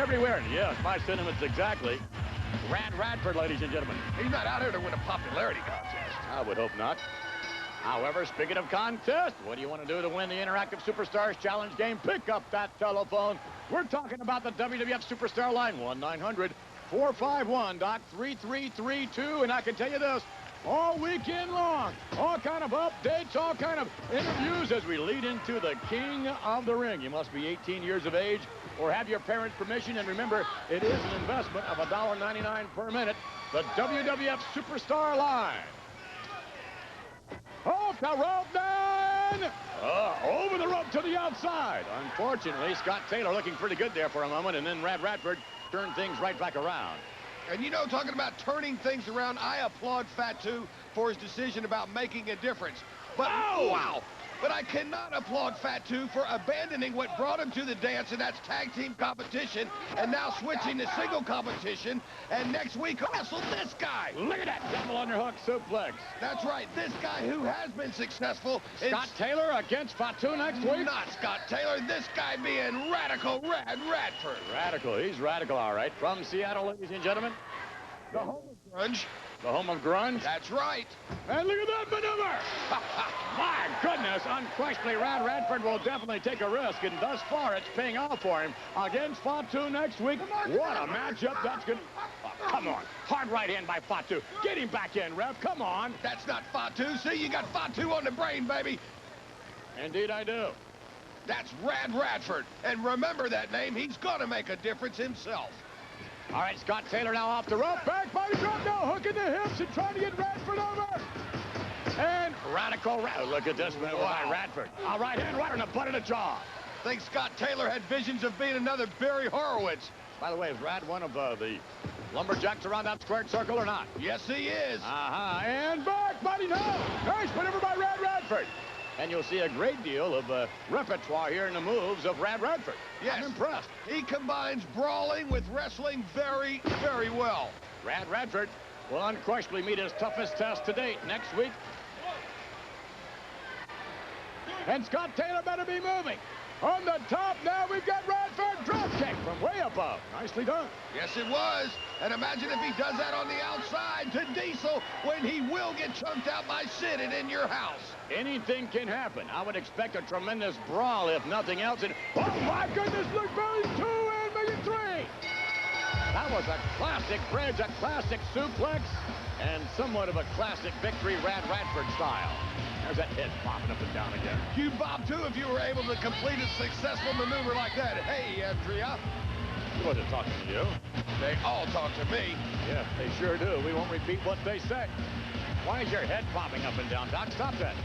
everywhere. Yes, my sentiments exactly. Radford, ladies and gentlemen. He's not out here to win a popularity contest. I would hope not. However, speaking of contest, what do you want to do to win the Interactive Superstars Challenge game? Pick up that telephone. We're talking about the WWF Superstar line, 1-900-451.3332. And I can tell you this, all weekend long, all kind of updates, all kind of interviews as we lead into the King of the Ring. You must be 18 years of age or have your parents' permission. And remember, it is an investment of $1.99 per minute. The WWF Superstar line. Off the rope, then! Over the rope to the outside. Unfortunately, Scott Taylor looking pretty good there for a moment, and then Radford turned things right back around. And you know, talking about turning things around, I applaud Fatu for his decision about making a difference. But, wow! But I cannot applaud Fatu for abandoning what brought him to the dance, and that's tag team competition, and now switching to single competition, and next week wrestle this guy. Look at that double underhook suplex. That's right, this guy who has been successful. Scott Taylor against Fatu next week? Not Scott Taylor, this guy being Radical Radford. Radical, he's radical, all right. From Seattle, ladies and gentlemen. The home of grunge. The home of grunge? That's right. And look at that maneuver! My goodness, unquestionably, Radford will definitely take a risk, and thus far it's paying off for him against Fatu next week. What a matchup that's going to... Oh, come on. Hard right hand by Fatu. Get him back in, Rev. Come on. That's not Fatu. See, you got Fatu on the brain, baby. Indeed, I do. That's Radford. And remember that name. He's going to make a difference himself. All right, Scott Taylor now off the rope. Back body drop now, hooking the hips and trying to get Radford over. And look at this maneuver by Radford. All right hand right on the butt of the jaw. Think Scott Taylor had visions of being another Barry Horowitz. By the way, is Rad one of the lumberjacks around that squared circle or not? Yes, he is. And back body now. Nice maneuver by Radford. And you'll see a great deal of repertoire here in the moves of Radford. Yes. I'm impressed. He combines brawling with wrestling very, very well. Radford will unquestionably meet his toughest test to date next week. And Scott Taylor better be moving. On the top now, we've got Radford. Drop kick from way above. Nicely done. Yes, it was. And imagine if he does that on the outside to Diesel when he will get chunked out by Sid and in your house. Anything can happen. I would expect a tremendous brawl, if nothing else. And, oh, my goodness, look, Barry, 2 and maybe 3. That was a classic bridge, a classic suplex, and somewhat of a classic victory Radford style. There's that head popping up and down again. You bob, too, if you were able to complete a successful maneuver like that. Hey, Andrea. He wasn't talking to you. They all talk to me. Yes, they sure do. We won't repeat what they say. Why is your head popping up and down, Doc? Stop that.